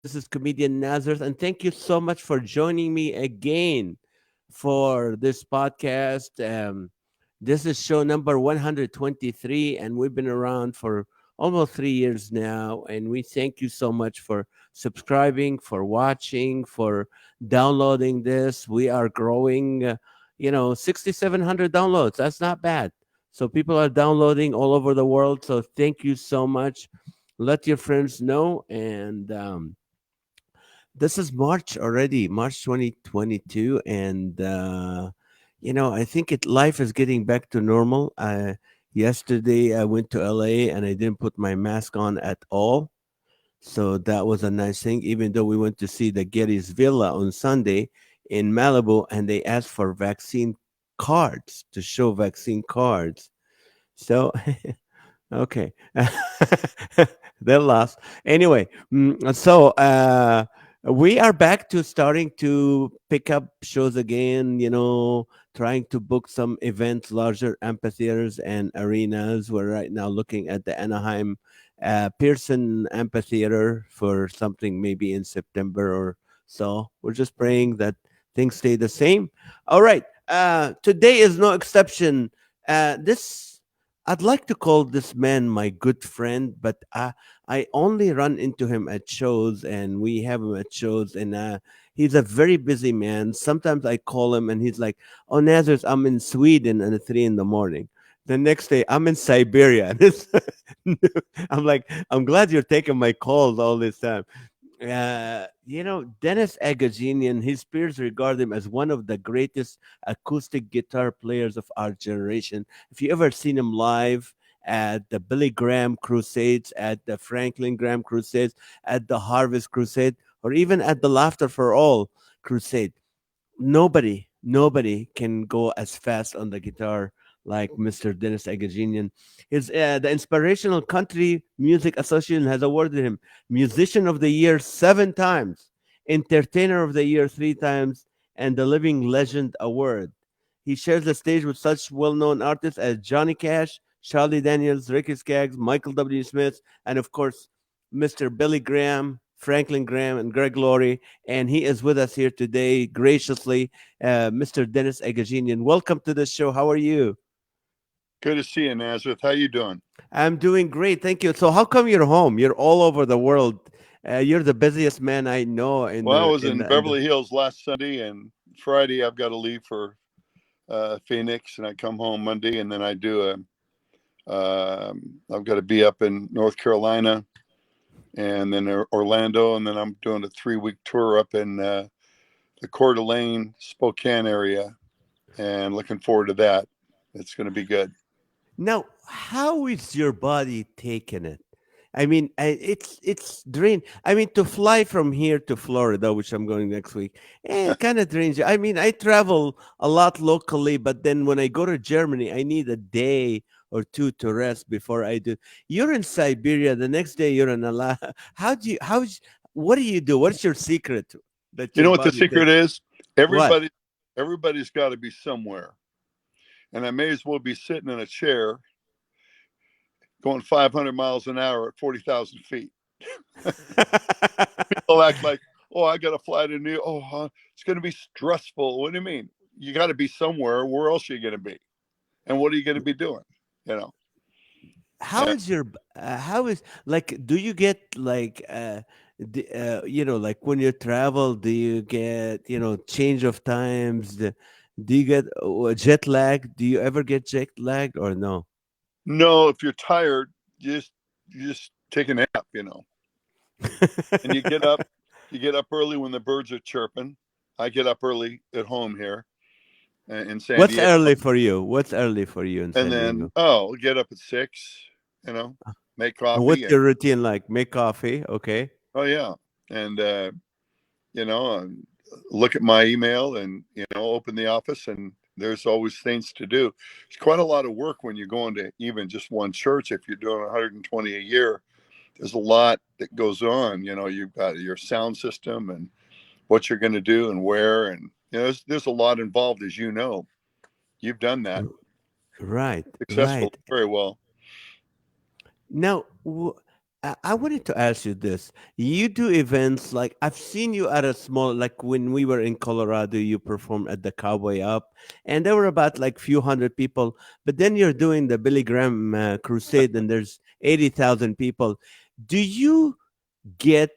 This is Comedian Nazareth, and thank you so much for joining me again for this podcast. This is show number 123, and we've been around for almost 3 years now. And we thank you so much for subscribing, for watching, for downloading this. We are growing, 6,700 downloads. That's not bad. So people are downloading all over the world. So thank you so much. Let your friends know. And this is March already, March 2022, and I think life is getting back to normal. Yesterday I went to LA and I didn't put my mask on at all, so that was a nice thing. Even though we went to see the Getty's Villa on Sunday in Malibu, and they asked for vaccine cards to show vaccine cards. So okay. They lost. Anyway, we are back to starting to pick up shows again, trying to book some events, larger amphitheaters and arenas. We're right now looking at the Anaheim Pearson Amphitheater for something maybe in September or so. We're just praying that things stay the same. All right. Today is no exception. This I'd like to call this man my good friend, but I only run into him at shows, and we have him at shows, and he's a very busy man. Sometimes I call him, and he's like, "Oh, Nazareth, I'm in Sweden at 3 in the morning." The next day, I'm in Siberia. And I'm like, I'm glad you're taking my calls all this time. Dennis Agajanian, his peers regard him as one of the greatest acoustic guitar players of our generation. If you ever seen him live at the Billy Graham Crusades, at the Franklin Graham Crusades, at the Harvest Crusade, or even at the Laughter for All Crusade, nobody can go as fast on the guitar like Mr. Dennis Agajanian. The Inspirational Country Music Association has awarded him Musician of the Year 7 times, Entertainer of the Year 3 times, and the Living Legend Award. He shares the stage with such well-known artists as Johnny Cash, Charlie Daniels, Ricky Skaggs, Michael W. Smith, and of course, Mr. Billy Graham, Franklin Graham, and Greg Laurie. And he is with us here today graciously, Mr. Dennis Agajanian. Welcome to the show. How are you? Good to see you, Nazareth. How you doing? I'm doing great. Thank you. So how come you're home? You're all over the world. You're the busiest man I know in Well, I the was in Beverly Hills last Sunday, and Friday I've got to leave for Phoenix, and I come home Monday, and then I do I've got to be up in North Carolina, and then Orlando, and then I'm doing a 3 week tour up in the Coeur d'Alene, Spokane area, and looking forward to that. It's going to be good. Now, how is your body taking it? I mean, it's drain. I mean, to fly from here to Florida, which I'm going next week, it kind of drains you. I mean, I travel a lot locally, but then when I go to Germany, I need a day or two to rest before I do. You're in Siberia. The next day, you're in Alaska. What do you do? What's your secret that You your know what the body secret takes? is? What? Everybody's got to be somewhere, and I may as well be sitting in a chair going 500 miles an hour at 40,000 feet. People act like, oh, I got to fly to New York. Oh, it's going to be stressful. What do you mean? You got to be somewhere. Where else are you going to be? And what are you going to be doing? You know? How And is your how is like do you get like like when you travel, do you get change of times, do you get jet lag, do you ever get jet lagged or no? no, if you're tired, you just take a nap, and you get up early when the birds are chirping. I get up early at home here in San What's Diego. early for you? What's early for you in And San then, Diego? get up at 6, make And what's coffee. And, your routine like? Make coffee, okay? oh, yeah. And, look at my email and, open the office, and there's always things to do. It's quite a lot of work when you're going to even just one church. If you're doing 120 a year, there's a lot that goes on. You've got your sound system and what you're going to do and where. And, there's a lot involved, as you know. You've done that Right, successfully right. very well. Now, I wanted to ask you this. You do events like I've seen you at a small, like when we were in Colorado, you performed at the Cowboy Up, and there were about like few hundred people. But then you're doing the Billy Graham crusade, and there's 80,000 people. Do you get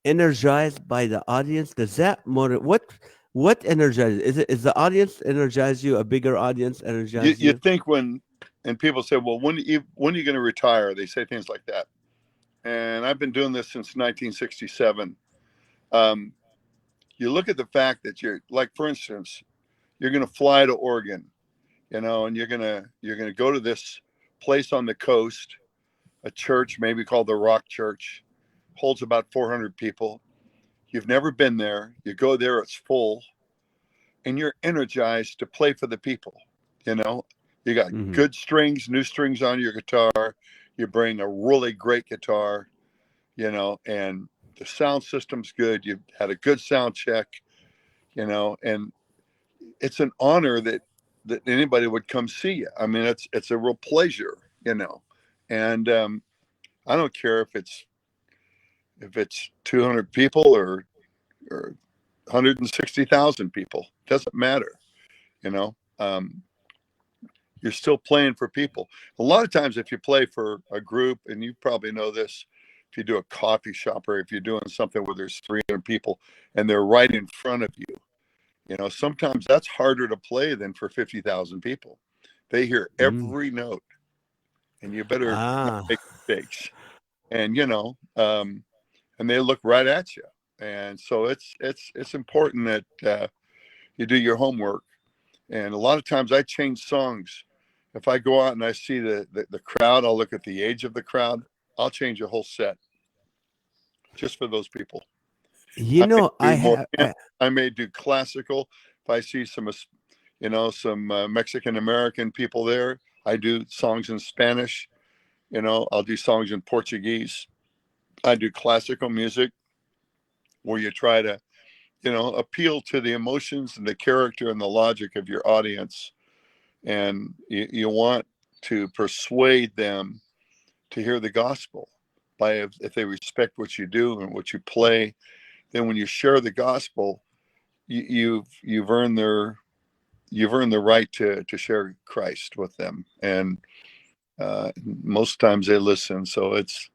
energized by the audience? Does that motivate? What energizes? Is the audience energize you? A bigger audience energize You you? think when, and people say, well, when are you going to retire? They say things like that. And I've been doing this since 1967. Um, you look at the fact that you're like, for instance, you're going to fly to Oregon, and you're gonna go to this place on the coast, a church maybe called the Rock Church, holds about 400 people. You've never been there. You go there, it's full, and you're energized to play for the people. You know, you got Hmm. good strings, new strings on your guitar. You bring a really great guitar, and the sound system's good. You've had a good sound check, and it's an honor that anybody would come see you. I mean, it's a real pleasure, and I don't care if it's 200 people or 160,000 people. It doesn't matter, you know. You're still playing for people. A lot of times, if you play for a group, and you probably know this, if you do a coffee shop or if you're doing something where there's 300 people and they're right in front of you, sometimes that's harder to play than for 50,000 people. They hear Mm. every note, and you better not Ah. make mistakes. And and they look right at you. And so it's important that you do your homework. And a lot of times I change songs. If I go out and I see the crowd, I'll look at the age of the crowd. I'll change a whole set just for those people. You I may know, I do more. have. I may do classical. If I see some Mexican American people there, I do songs in Spanish. I'll do songs in Portuguese. I do classical music where you try to, appeal to the emotions and the character and the logic of your audience. And you want to persuade them to hear the gospel by if they respect what you do and what you play. Then when you share the gospel, you've earned the right to share Christ with them. And most times they listen. So it's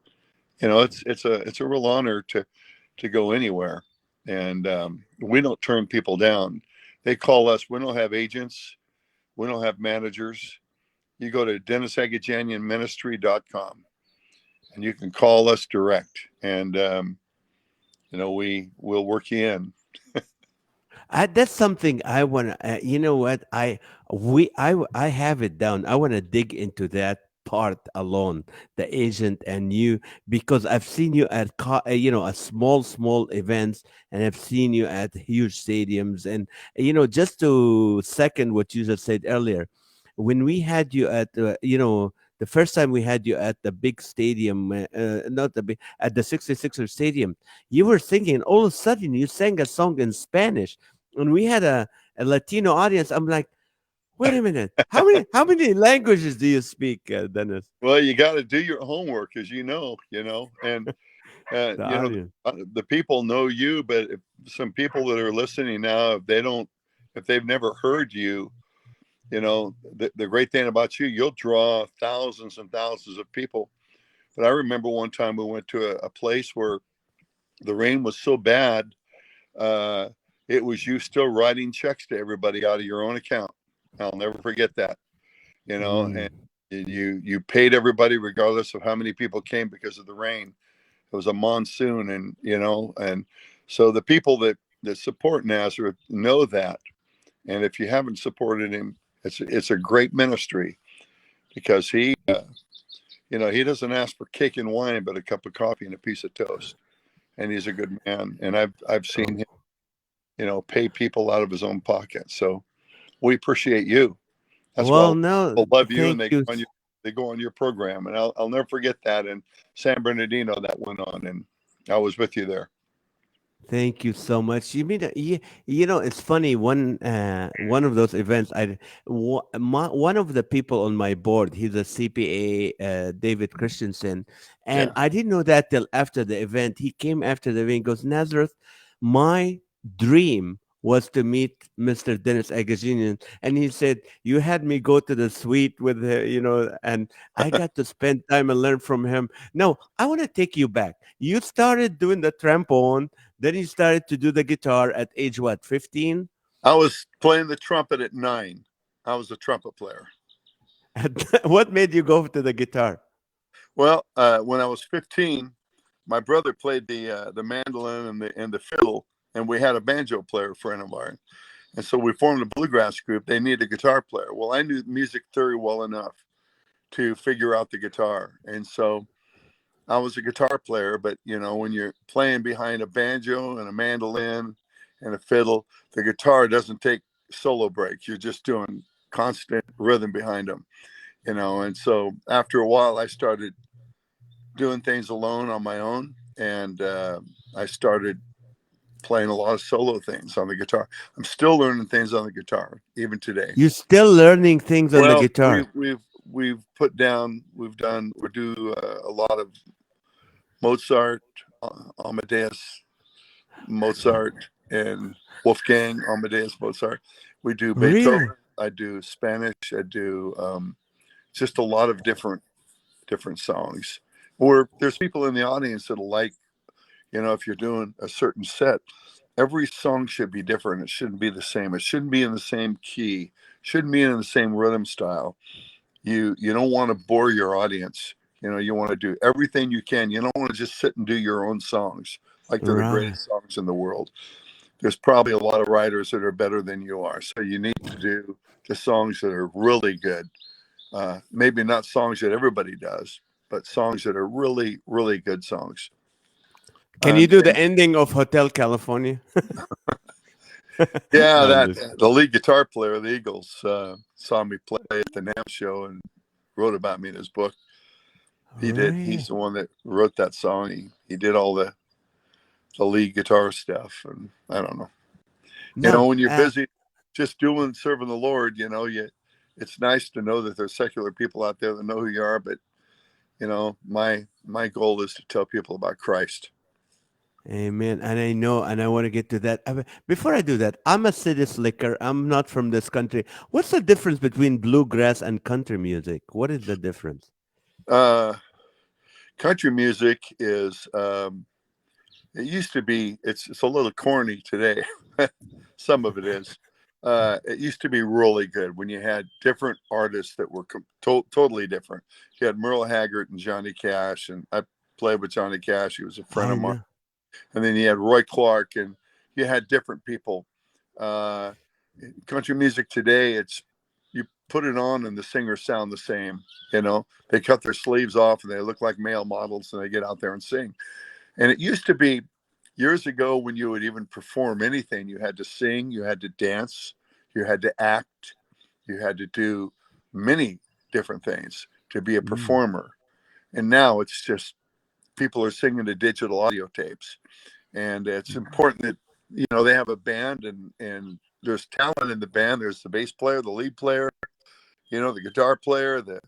a real honor to go anywhere. And we don't turn people down. They call us. We don't have agents. We don't have managers. You go to DennisAgajanianMinistry.com and you can call us direct. And we'll work you in. That's something I want to. You know what? I have it down. I want to dig into that part alone, the agent and you, because I've seen you at at small events, and I've seen you at huge stadiums, and just to second what you just said earlier, when we had you at the first time we had you at the big stadium, not the big, at the 66er stadium, you were singing, and all of a sudden you sang a song in Spanish, and we had a Latino audience. I'm like, wait a minute, how many languages do you speak, Dennis? Well, you got to do your homework, as and The audience. the people know you, but if some people that are listening now, if they've never heard you, the great thing about you, you'll draw thousands and thousands of people. But I remember one time we went to a place where the rain was so bad, uh, it was you still writing checks to everybody out of your own account. I'll never forget that. And Mm. you paid everybody regardless of how many people came because of the rain. It was a monsoon, and so the people that support Nazareth know that. And if you haven't supported him, it's a great ministry because he doesn't ask for cake and wine, but a cup of coffee and a piece of toast. And he's a good man. And I've seen him, pay people out of his own pocket. So we appreciate you. That's why Well, no, people love you, and thank you. they go on your program. And I'll never forget that in San Bernardino that went on, and I was with you there. Thank you so much. You mean you know it's funny one of those events one of the people on my board, he's a CPA, David Christensen, and Yeah. I didn't know that till after the event. He came after the event and goes, Nazareth, my dream was to meet Mr. Dennis Agajanian, and he said you had me go to the suite with and I got to spend time and learn from him. No, I want to take you back. You started doing the trombone, then you started to do the guitar at age what, 15? I was playing the trumpet at 9. I was a trumpet player. What made you go to the guitar? Well, when I was 15, my brother played the mandolin and the fiddle, and we had a banjo player friend of ours. And so we formed a bluegrass group. They needed a guitar player. Well, I knew music theory well enough to figure out the guitar, and so I was a guitar player. But when you're playing behind a banjo and a mandolin and a fiddle, the guitar doesn't take solo breaks. You're just doing constant rhythm behind them. And so after a while, I started doing things alone on my own, and I started playing a lot of solo things on the guitar. I'm still learning things on the guitar even today. You're still learning things on the Well, guitar. we've put down, we do a lot of Mozart, Amadeus Mozart, and Wolfgang Amadeus Mozart. We do Really? Beethoven. I do Spanish. I do just a lot of different songs. Or there's people in the audience that'll like, if you're doing a certain set, every song should be different. It shouldn't be the same. It shouldn't be in the same key. Shouldn't be in the same rhythm style. You don't want to bore your audience. You want to do everything you can. You don't want to just sit and do your own songs like they're the Right. greatest songs in the world. There's probably a lot of writers that are better than you are. So you need to do the songs that are really good. Maybe not songs that everybody does, but songs that are really, really good songs. Can you do the And ending of Hotel California? yeah, No, I'm that just the lead guitar player of the Eagles saw me play at the NAMM show and wrote about me in his book. He did. He's really. the one that wrote that song. He did all the lead guitar stuff, and I don't know. No, When you're busy just doing serving the Lord, it's nice to know that there's secular people out there that know who you are. But my goal is to tell people about Christ. amen. And I know, and I want to get to that. Before I do that, I'm a city slicker. I'm not from this country. What's the difference between bluegrass and country music? What is the difference? Uh, Country music is it used to be. It's a little corny today. Some of it is. It used to be really good when you had different artists that were totally different. You had Merle Haggard and Johnny Cash, and I played with Johnny Cash. He was a friend I of mine. know. And then you had Roy Clark, and you had different people. Uh, Country music today, it's you put it on and the singers sound the same. They cut their sleeves off and they look like male models, and they get out there and sing. And it used to be years ago when you would even perform anything, you had to sing, you had to dance, you had to act, you had to do many different things to be a Mm. performer. And now it's just people are singing to digital audio tapes. And it's important that they have a band, and there's talent in the band. There's the bass player, the lead player, the guitar player, the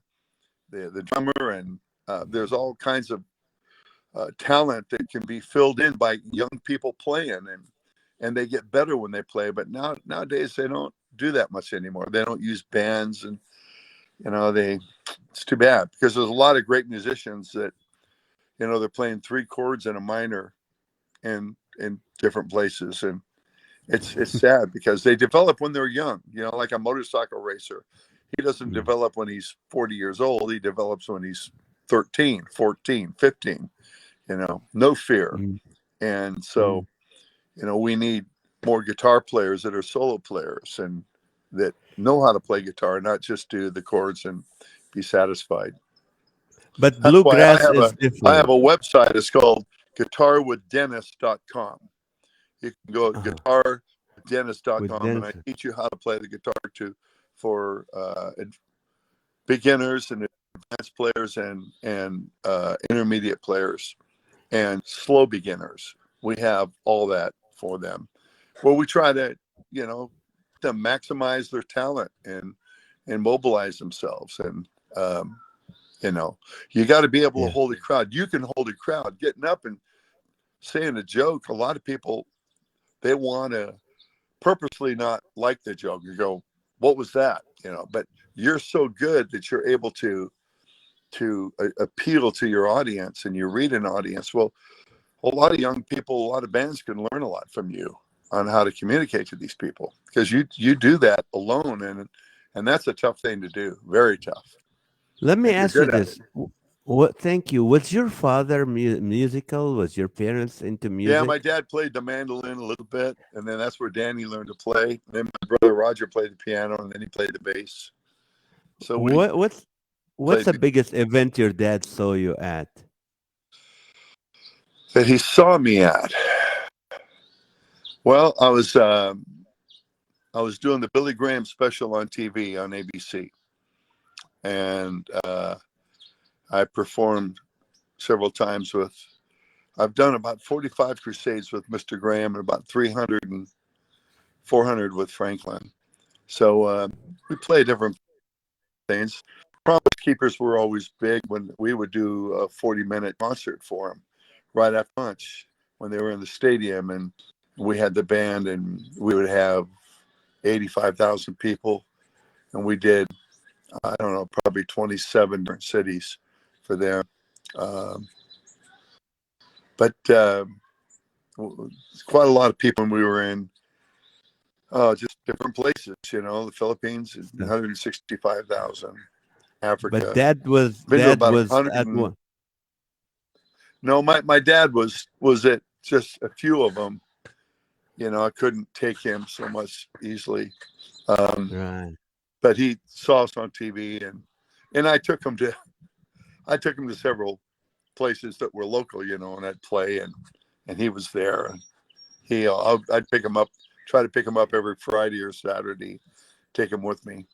drummer, and there's all kinds of talent that can be filled in by young people playing, and they get better when they play. But nowadays they don't do that much anymore. They don't use bands, and they it's too bad, because there's a lot of great musicians that they're playing three chords and a minor in different places, and it's sad because they develop when they're young. Like a motorcycle racer, he doesn't Mm. develop when he's 40 years old. He develops when he's 13, 14, 15. No fear. Mm. And Mm. so we need more guitar players that are solo players and that know how to play guitar, not just do the chords and be satisfied. But That's why I bluegrass have is a I have different. a website. It's called guitarwithdennis.com. You can go to Uh-huh. With guitarwithdennis.com, and I dancer. teach you how to play the guitar for beginners and advanced players and intermediate players and slow beginners. We have all that for them. Well, we try to, you know, to maximize their talent and mobilize themselves. And you know, you got to be able to Yeah. hold a crowd. You can hold a crowd. Getting up and saying a joke, a lot of people, they want to purposely not like the joke. You go, what was that? You know, but you're so good that you're able to appeal to your audience, and you read an audience. Well, a lot of young people, a lot of bands can learn a lot from you on how to communicate to these people, because you do that alone, and that's a tough thing to do, very tough, Let me and you're ask you good at it. this. What? Thank you. Was your father musical? Was your parents into Yeah, my music? dad played the mandolin a little bit, and then that's where Danny learned to play. And then my brother Roger played the piano, and then he played the bass. So we What? What's played the biggest event your dad saw you at? that he saw me at. Well, I was doing the Billy Graham special on TV on ABC, and I performed several times with. I've done about 45 crusades with Mr. Graham and about 300 and 400 with Franklin. So we play different things. Promise Keepers were always big when we would do a 40-minute concert for them right after lunch when they were in the stadium, and we had the band, and we would have 85,000 people, and we did, I don't know, probably 27 different cities for them. Um, but quite a lot of people when we were in just different places, you know, the Philippines, So- 165,000, But Africa, been to dad about was 100 at and one. no, my dad was at just a few of them. You know, I couldn't take him so much easily, Right. but he saw us on TV, and I took him to several places that were local, you know, and I'd play, and he was there, and I'd pick him up, try to pick him up every Friday or Saturday, take him with me,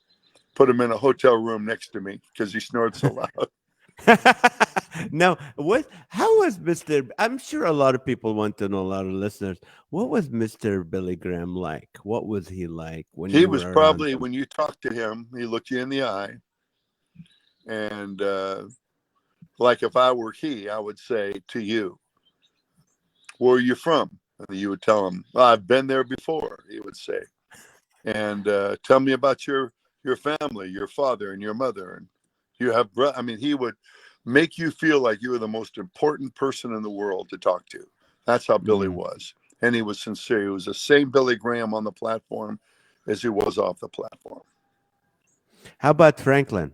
put him in a hotel room next to me because he snored so loud. Now, what? How was Mister? I'm sure a lot of people want to know. A lot of listeners. What was Mister Billy Graham like? What was he like when He you were was around probably, him? when you talked to him, he looked you in the eye, and like if I were he, I would say to you, where are you from? And you would tell him, well, I've been there before, he would say. And tell me about your family, your father and your mother. And you have, I mean, he would make you feel like you were the most important person in the world to talk to. That's how Billy Mm. was. And he was sincere. He was the same Billy Graham on the platform as he was off the platform. How about Franklin?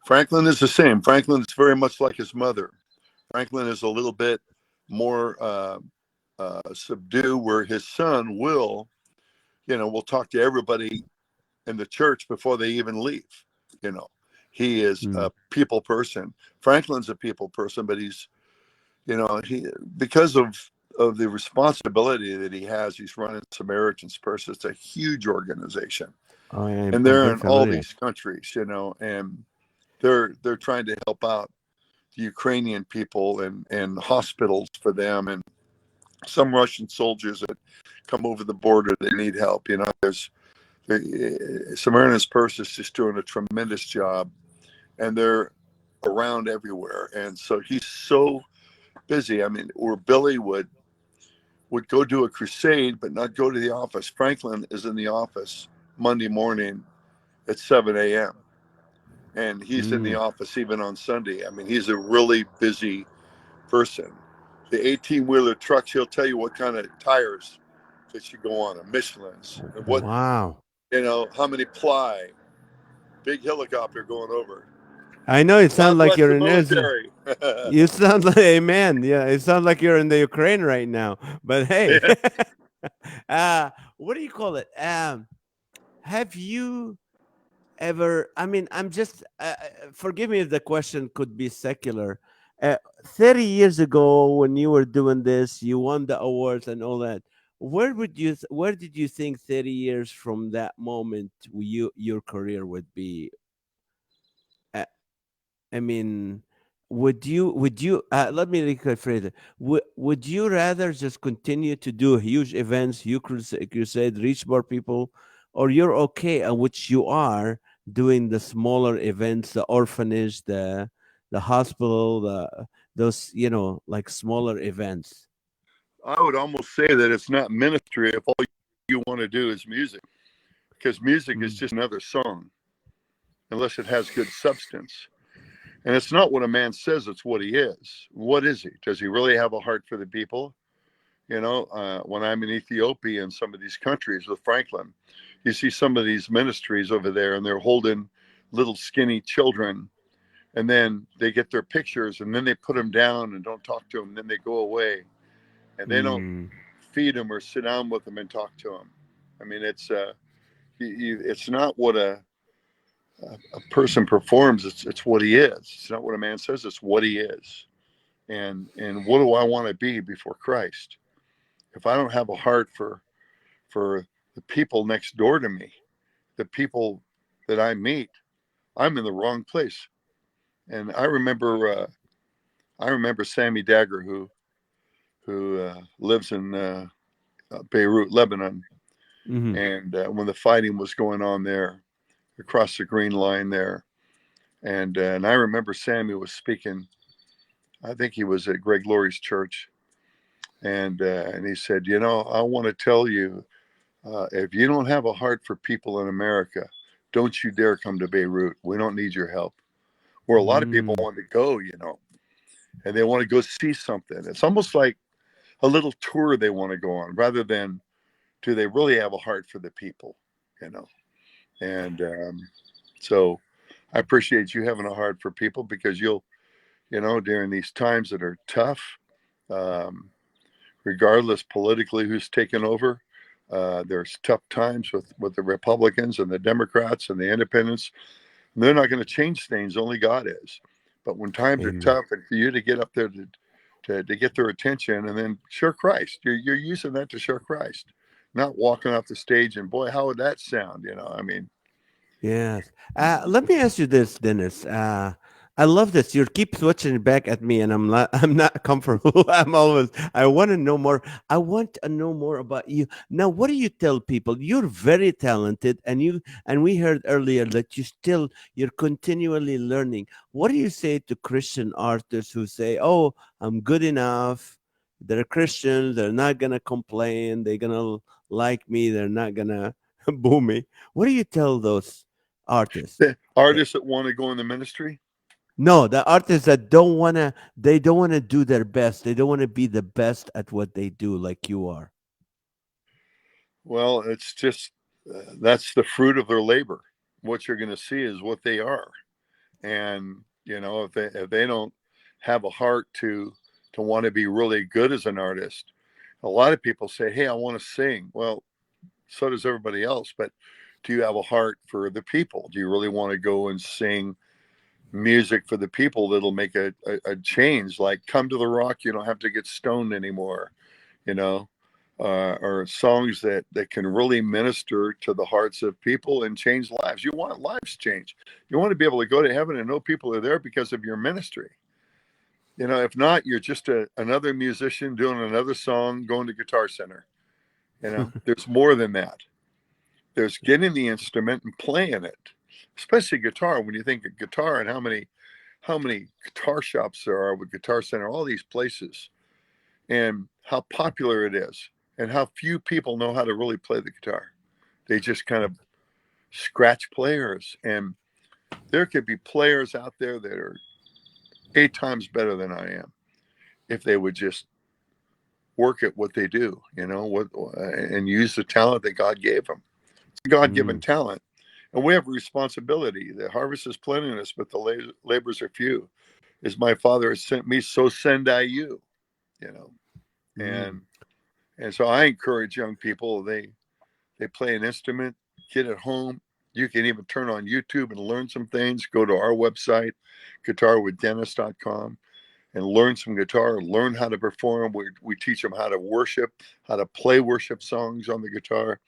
Franklin is the same. Franklin is very much like his mother. Franklin is a little bit more subdued, where his son Will, you know, will talk to everybody in the church before they even leave. You know, he is Mm. a people person. Franklin's a people person, but he's, you know, he, because of the responsibility that he has, he's running Samaritan's Purse. It's a huge organization, Oh, and I'm they're very in all familiar. these countries, you know, and they're trying to help out the Ukrainian people and hospitals for them, and some Russian soldiers that come over the border that need help. You know, there's Samaritan's Purse is just doing a tremendous job, and they're around everywhere. And so he's so busy. I mean, where Billy would go do a crusade, but not go to the office. Franklin is in the office Monday morning at 7 a.m. and he's in the Mm. office even on Sunday. I mean, he's a really busy person. The 18-wheeler trucks, he'll tell you what kind of tires that should go on them, Michelin's, and what, Wow. you know, how many ply, big helicopter going over. I know it sounds God like bless you're the in Israel. military. You sound like, amen. Yeah, it sounds like you're in the Ukraine right now. But hey, Yeah. what do you call it? Have you ever? I mean, I'm just. Forgive me if the question could be secular. 30 years ago, when you were doing this, you won the awards and all that. Where did you think 30 years from that moment your career would be? Uh, I mean, would you let me rephrase it. Would you rather just continue to do huge events, huge crusade, reach more people, or you're okay at which you are doing the smaller events, the orphanage, the hospital, those, like smaller events? I would almost say that it's not ministry if all you want to do is music, because music is Mm. just another song unless it has good substance. And it's not what a man says, it's what he is. What is he? Does he really have a heart for the people? When I'm in Ethiopia and some of these countries with Franklin, you see some of these ministries over there and they're holding little skinny children, and then they get their pictures and then they put them down and don't talk to them. And then they go away and they don't Mm. feed them or sit down with them and talk to them. I mean, it's not what a person performs. It's what he is. It's not what a man says. It's what he is. And what do I want to be before Christ? If I don't have a heart for the people next door to me, the people that I meet, I'm in the wrong place. And I remember Sammy Dagger, who lives in Beirut, Lebanon, Hmm. and when the fighting was going on there across the Green Line there, and I remember Sammy was speaking. I think he was at Greg Laurie's church, and he said, I want to tell you, if you don't have a heart for people in America, don't you dare come to Beirut. We don't need your help. Where a lot of people Mm. want to go, and they want to go see something. It's almost like a little tour they want to go on, rather than do they really have a heart for the people, you know. And so I appreciate you having a heart for people, because during these times that are tough, um, regardless politically who's taken over. There's tough times with the Republicans and the Democrats and the independents. And they're not going to change things. Only God is. But when times are Amen. tough, and for you to get up there to get their attention and then share Christ, you're using that to share Christ, not walking off the stage and, boy, how would that sound? I mean, Yes. Let me ask you this, Dennis. I love this. You keep switching back at me, and I'm not. I'm not comfortable. I'm always. I want to know more. I want to know more about you. Now, what do you tell people? You're very talented, and we heard earlier that you're continually learning. What do you say to Christian artists who say, "Oh, I'm good enough. They're Christians. They're not gonna complain. They're gonna like me. They're not gonna boo me." What do you tell those artists? the Eh, artists that want to go in the ministry, No, the artists that they don't wanna do their best. They don't wanna be the best at what they do like you are. well, it's just that's the fruit of their labor. What you're going to see is what they are. And if they don't have a heart to want to be really good as an artist, a lot of people say, hey, I want to sing. Well, so does everybody else, but do you have a heart for the people? Do you really want to go and sing music for the people that'll make a change? Like, Come to the Rock, you don't have to get stoned anymore, you know or songs that can really minister to the hearts of people and change lives. You want lives change. You want to be able to go to heaven and know people are there because of your ministry. If not, you're just another musician doing another song, going to Guitar Center. There's more than that. There's getting the instrument and playing it, especially guitar. When you think of guitar and how many guitar shops there are with Guitar Center, all these places, and how popular it is, and how few people know how to really play the guitar. They just kind of scratch players, and there could be players out there that are 8 times better than I am if they would just work at what they do, and use the talent that God gave them. It's a God-given Mm, talent, and we have a responsibility. The harvest is plenteous, but the labors are few. As my Father has sent me, so send I you. You know, mm, and so I encourage young people. They play an instrument, get it home. You can even turn on YouTube and learn some things. Go to our website, guitarwithdennis.com, and learn some guitar, learn how to perform. We teach them how to worship, how to play worship songs on the guitar.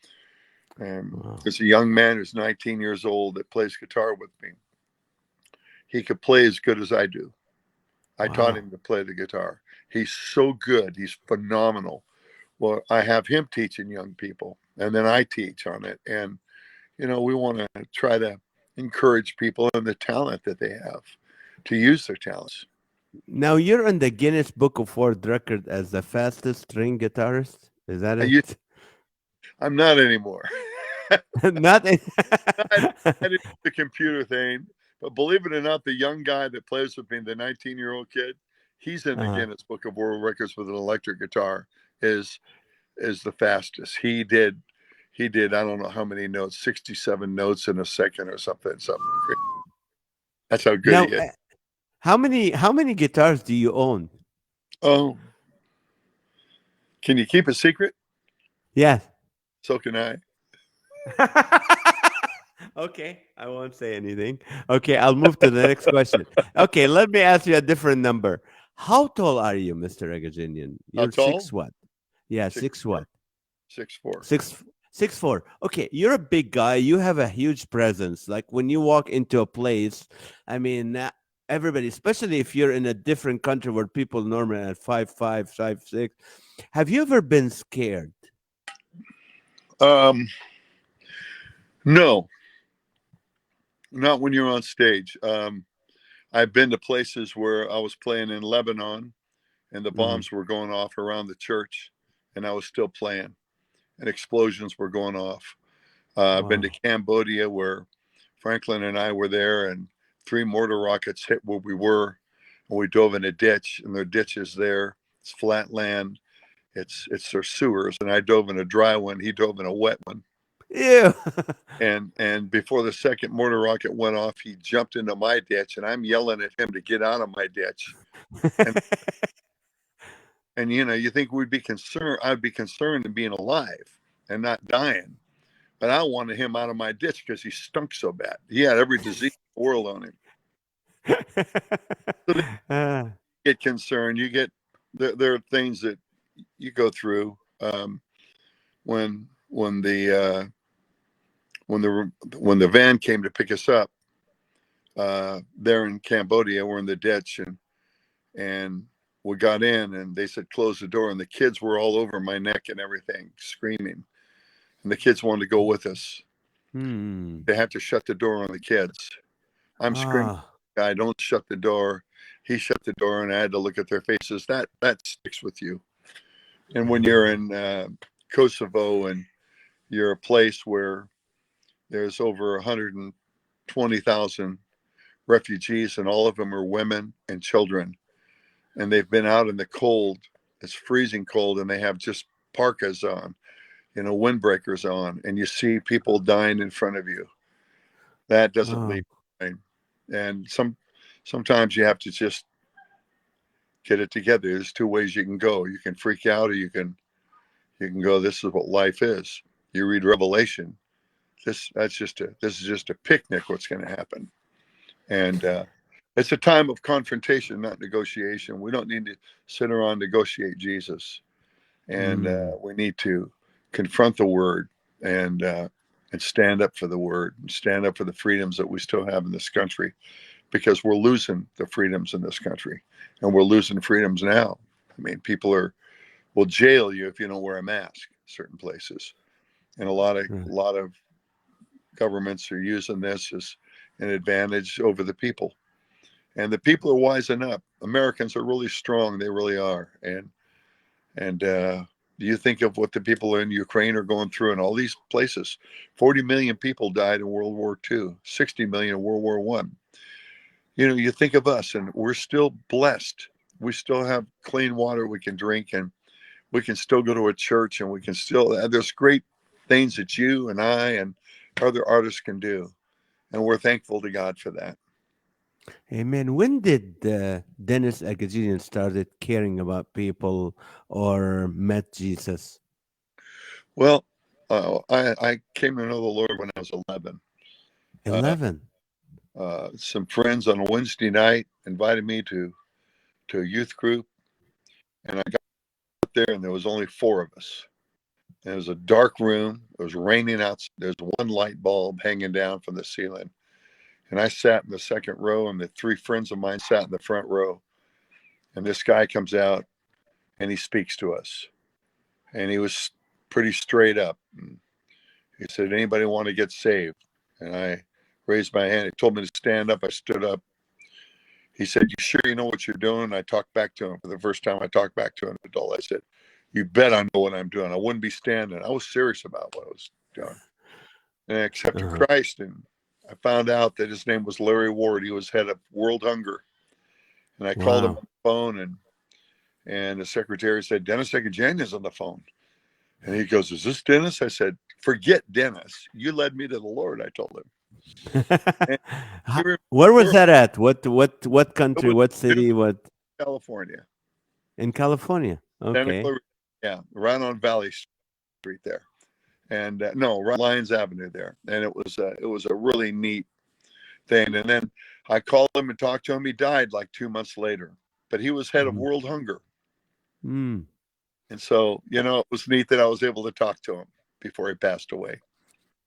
And wow. there's a young man who's 19 years old that plays guitar with me. He could play as good as I do. I taught Wow. him to play the guitar. He's so good. He's phenomenal. Well, I have him teaching young people, and then I teach on it. And, we want to try to encourage people in the talent that they have to use their talents. Now you're in the Guinness Book of World Record as the fastest string guitarist. Is that I used, it? I'm not anymore. Not in. I did the computer thing, but believe it or not, the young guy that plays with me, the 19-year-old kid, he's in the uh, Guinness Book of World Records with an electric guitar. Is the fastest. He did I don't know how many notes, 67 notes in a second or something crazy. That's how good he now, is. how many guitars do you own? Oh, can you keep a secret? Yes. So can I. Okay, I won't say anything. Okay, I'll move to the next question. Okay, let me ask you a different number. How tall are you, Mr. Agajanian? How You're tall? six what? Yeah, Six six four. what? 6'4". 6'4". Okay, you're a big guy. You have a huge presence. Like when you walk into a place, I mean, everybody, especially if you're in a different country where people normally at 5'5", 5'6". Have you ever been scared? Um, no, not when you're on stage. I've been to places where I was playing in Lebanon and the Hmm. bombs were going off around the church, and I was still playing, and explosions were going off. I've been to Wow. Cambodia where Franklin and I were there, and 3 mortar rockets hit where we were, and we dove in a ditch, and the ditch is there. It's flat land. It's their sewers, and I dove in a dry one. He dove in a wet one. Ew. And before the second mortar rocket went off, he jumped into my ditch, and I'm yelling at him to get out of my ditch. And you think we'd be concerned? I'd be concerned in being alive and not dying. But I wanted him out of my ditch because he stunk so bad. He had every disease in the world on him. So they Ah, get concerned. There are things that you go through when the van came to pick us up there in Cambodia. We're in the ditch, and we got in, and they said close the door, and the kids were all over my neck and everything, screaming. And the kids wanted to go with us. hmm. They had to shut the door on the kids. I'm screaming, Ah, guy, don't shut the door. He shut the door, and I had to look at their faces. That sticks with you. And when you're in Kosovo, and you're a place where there's over 120,000 refugees, and all of them are women and children, and they've been out in the cold. It's freezing cold, and they have just parkas on, windbreakers on, and you see people dying in front of you. That doesn't ah. leave. And sometimes you have to just get it together. There's 2 ways you can go. You can freak out, or you can go, this is what life is. You read Revelation. This is just a picnic. What's going to happen? And it's a time of confrontation, not negotiation. We don't need to sit around and negotiate Jesus, and Hmm. we need to confront the Word, and stand up for the Word, and stand up for the freedoms that we still have in this country, because we're losing the freedoms in this country, and we're losing freedoms now. I mean, people will jail you if you don't wear a mask. Certain places, and Right. a lot of governments are using this as an advantage over the people. And the people are wising up. Americans are really strong; they really are. And you think of what the people in Ukraine are going through, in all these places. 40 million people died in World War II. 60 million in World War One. You think of us, and we're still blessed. We still have clean water we can drink, and we can still go to a church, and we can still. There's great things that you and I and other artists can do, and we're thankful to God for that. Amen. When did Dennis Agajanian started caring about people or met Jesus? Well, I came to know the Lord when I was 11. Uh, 11. some friends on a Wednesday night invited me to a youth group, and I got there, and there was only 4 of us. And it was a dark room. It was raining out. There's one light bulb hanging down from the ceiling. And I sat in the second row, and the 3 friends of mine sat in the front row. And this guy comes out and he speaks to us. And he was pretty straight up. He said, anybody want to get saved? And I raised my hand. He told me to stand up. I stood up. He said, you sure you know what you're doing? I talked back to him for the first time. I talked back to an adult. I said, you bet I know what I'm doing. I wouldn't be standing. I was serious about what I was doing. And I accepted Uh-huh. Christ. And I found out that his name was Larry Ward. He was head of World Hunger. And I called him on Wow. the phone, and the secretary said, Dennis Agajanian's on the phone. And he goes, is this Dennis? I said, forget Dennis. You led me to the Lord, I told him. And he Where was remembered that at? What it country? was What in city? What California, in California? Santa Okay. Clarita, yeah, right on Valley Street there. And no, right on Lyons Avenue there. And it was a really neat thing. And then I called him and talked to him. He died like 2 months later, but he was head of Mm. World Hunger. Mm. And so, it was neat that I was able to talk to him before he passed away.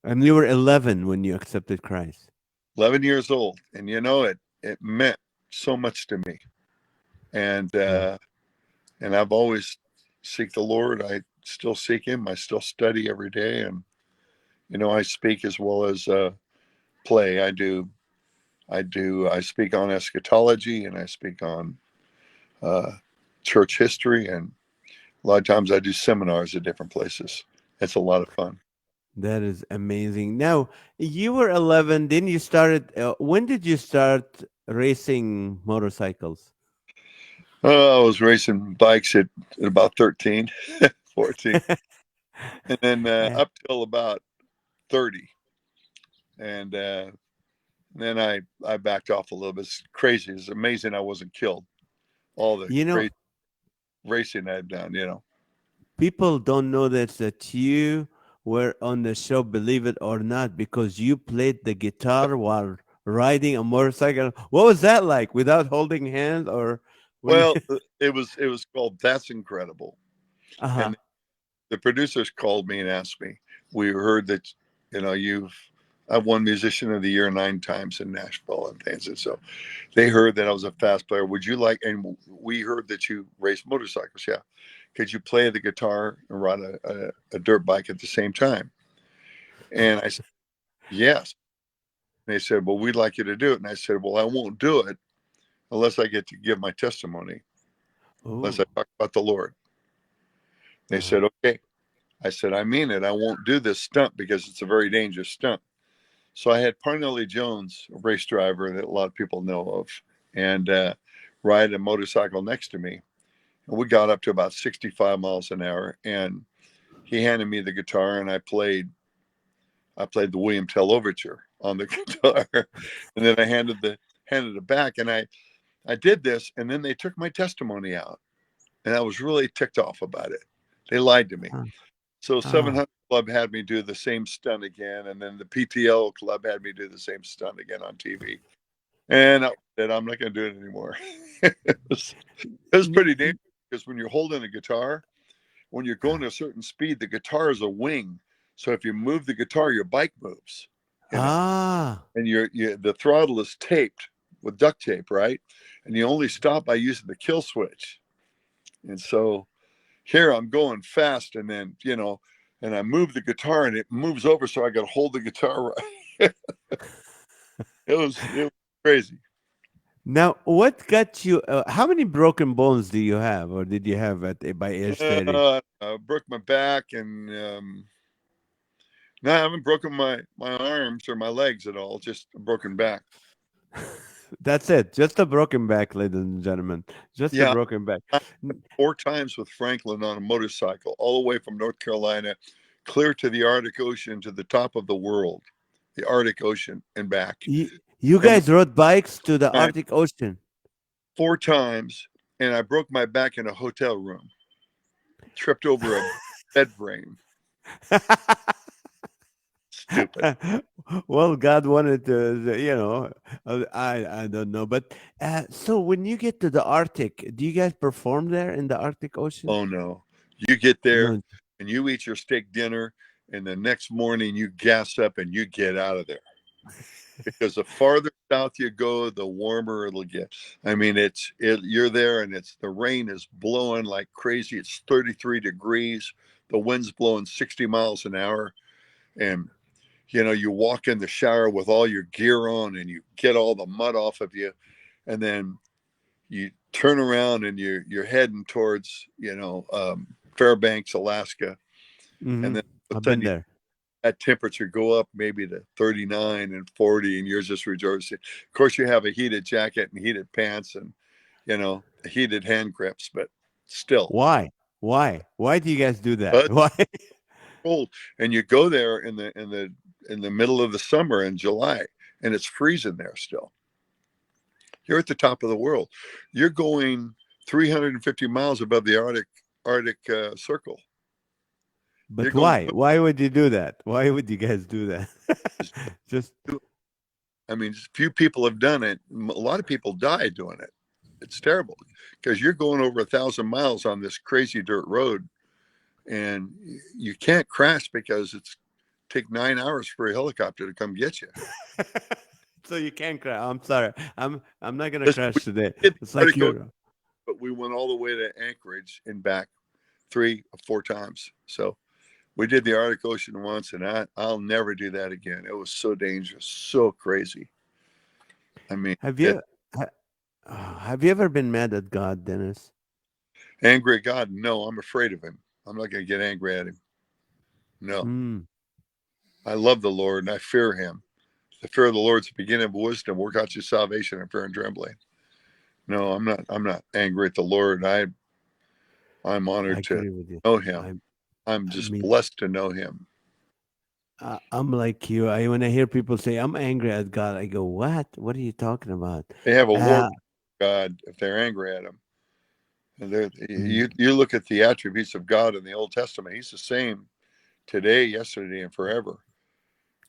And you were 11 when you accepted Christ. 11 years old. And it meant so much to me. And Yeah. and I've always seek the Lord. I still seek him. I still study every day. And, I speak as well as play. I speak on eschatology, and I speak on uh, church history. And a lot of times I do seminars at different places. It's a lot of fun. That is amazing. Now, you were 11, then you started. When did you start racing motorcycles? I was racing bikes at about 13, 14, and then Uh, up till about 30. And then I backed off a little bit. It's crazy. It's amazing I wasn't killed. All the you know, crazy racing I've done. people don't know that you were on the show, believe it or not, because you played the guitar while riding a motorcycle. What was that like without holding hands or when Well, you, it was called That's Incredible. uh-huh. And the producers called me and asked me, we heard that, I've won Musician of the Year 9 times in Nashville and things. And so they heard that I was a fast player. Would you like, and we heard that you race motorcycles. Yeah. Could you play the guitar and ride a dirt bike at the same time? And I said, yes. And they said, well, we'd like you to do it. And I said, well, I won't do it unless I get to give my testimony, unless Oh, I talk about the Lord. They uh-huh. said, okay. I said, I mean it. I won't do this stunt because it's a very dangerous stunt. So I had Parnelli Jones, a race driver that a lot of people know of, and ride a motorcycle next to me. And we got up to about 65 miles an hour. And he handed me the guitar, and I played the William Tell Overture on the guitar. And then I handed it back. And I did this, and then they took my testimony out. And I was really ticked off about it. They lied to me. Uh, So Oh, 700 Club had me do the same stunt again, and then the PTL Club had me do the same stunt again on TV. And I said, I'm not going to do it anymore. It was n- pretty dangerous n- because when you're holding a guitar, when you're going to a certain speed, the guitar is a wing. So if you move the guitar, your bike moves, ah, and the throttle is taped with duct tape, right? And you only stop by using the kill switch. And so here I'm going fast, and then and I move the guitar and it moves over, so I got to hold the guitar right. It was crazy. now what got you? How many broken bones do you have, or did you have by age 30? I broke my back, and no, I haven't broken my arms or my legs at all. Just a broken back. That's it. Just a broken back, ladies and gentlemen. Just a Yeah, broken back. I N- 4 times with Franklin on a motorcycle, all the way from North Carolina, clear to the Arctic Ocean, to the top of the world, the Arctic Ocean and back. You And guys rode bikes to the I, Arctic Ocean. 4 times, and I broke my back in a hotel room. Tripped over a bed frame. Stupid. Well, God wanted to, I don't know. But so when you get to the Arctic, do you guys perform there in the Arctic Ocean? Oh no. You get there No. and you eat your steak dinner, and the next morning you gas up and you get out of there. because the farther south you go, the warmer it'll get. I mean, you're there and the rain is blowing like crazy. It's 33 degrees. The wind's blowing 60 miles an hour. And, you walk in the shower with all your gear on and you get all the mud off of you. And then you turn around and you're heading towards, Fairbanks, Alaska. And Mm-hmm. then all of I've a been sudden there. that temperature go up maybe to 39 and 40 and you're just rejoicing. Of course you have a heated jacket and heated pants and heated hand grips, but still Why? Why do you guys do that? but Why? cold. And you go there in the middle of the summer in July and it's freezing there still. You're at the top of the world. You're going 350 miles above the Arctic circle. You're But going why? Why would you do that? Why would you guys do that? Just I mean, few people have done it. A lot of people die doing it. It's terrible because you're going over 1,000 miles on this crazy dirt road, and you can't crash because it's take 9 hours for a helicopter to come get you. so you can't crash. I'm sorry. I'm not gonna Listen, crash we today. did It's the like Arctic Ocean, you're but we went all the way to Anchorage and back 3 or 4 times. So we did the Arctic Ocean once, and I'll never do that again. It was so dangerous, so crazy. I mean, have it you have you ever been mad at God, Dennis? angry at God. No, I'm afraid of him. I'm not going to get angry at him. No, Mm, I love the Lord and I fear him. The fear of the Lord is the beginning of wisdom. Work out your salvation in fear and trembling. No, I'm not. I'm not angry at the Lord. I'm I honored to agree with you. know him. I I'm I just mean blessed to know him. I'm like you. I when I hear people say I'm angry at God, I go, "What? What are you talking about?" They have a war Uh, with God if they're angry at him. And mm, you look at the attributes of God in the Old Testament. He's the same today, yesterday, and forever.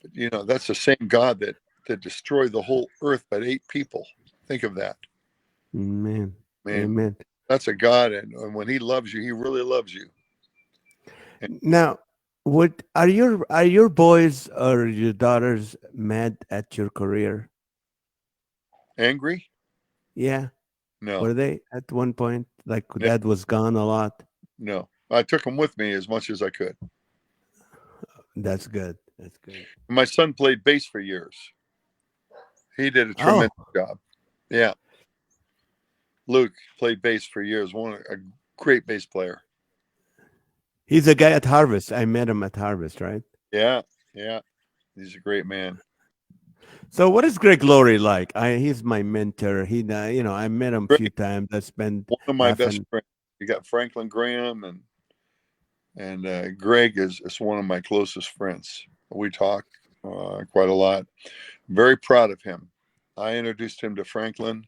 But that's the same God that destroyed the whole earth but 8 people. Think of that, man, man. amen. That's a God, and when He loves you, He really loves you. And Now, would are your boys or your daughters mad at your career? angry? Yeah, No, were they at one point? Like no, dad was gone a lot. no. I took them with me as much as I could. That's good. That's good. My son played bass for years. He did a Oh, tremendous job. Yeah, Luke played bass for years. A great bass player. he's a guy at Harvest. I met him at Harvest, right? Yeah, yeah. He's a great man. So, what is Greg Laurie like? He's my mentor. I met him a few Greg, times. I spent one of my half best an. friends. You got Franklin Graham and Greg is one of my closest friends. We talk quite a lot. Very proud of him. I introduced him to Franklin,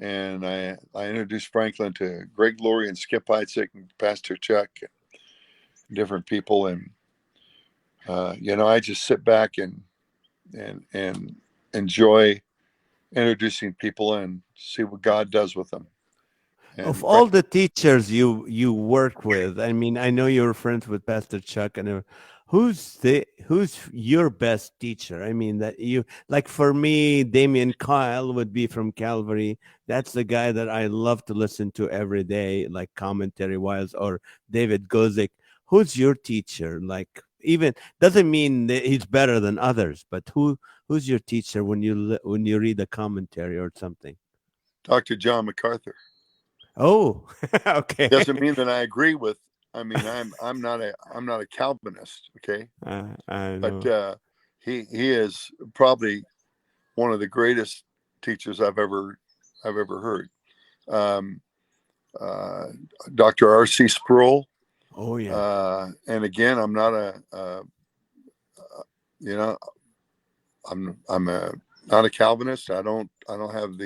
and I introduced Franklin to Greg Laurie and Skip Heitzig and Pastor Chuck, and different people, and I just sit back and enjoy introducing people and see what God does with them. Of And all the teachers you work with, I mean, I know you're friends with Pastor Chuck, and who's your best teacher? I mean, that you like for me, Damien Kyle would be from Calvary. That's the guy that I love to listen to every day, like commentary wise, or David Gozik. Who's your teacher? Like, even doesn't mean that he's better than others, but who's your teacher when when you read a commentary or something? Dr. John MacArthur. Oh, okay. Doesn't mean that I agree with. I mean, I'm not a Calvinist, okay, I but know. he is probably one of the greatest teachers I've ever heard. Um, uh, Dr. R.C. Sproul, Oh yeah. and again, I'm not you know, I'm not a Calvinist. I don't have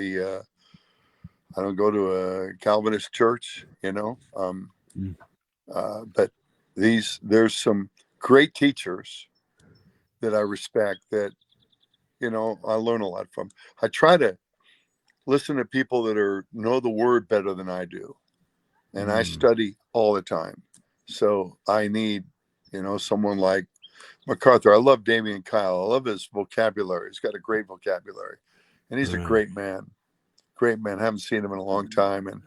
I don't go to a Calvinist church, Mm. but there's some great teachers that I respect that I learn a lot from. I try to listen to people that know the word better than I do, and I Mm. study all the time. So I need someone like MacArthur. I love Damien Kyle. I love his vocabulary. He's got a great vocabulary, and he's a Right. great man. Great man. I haven't seen him in a long time, and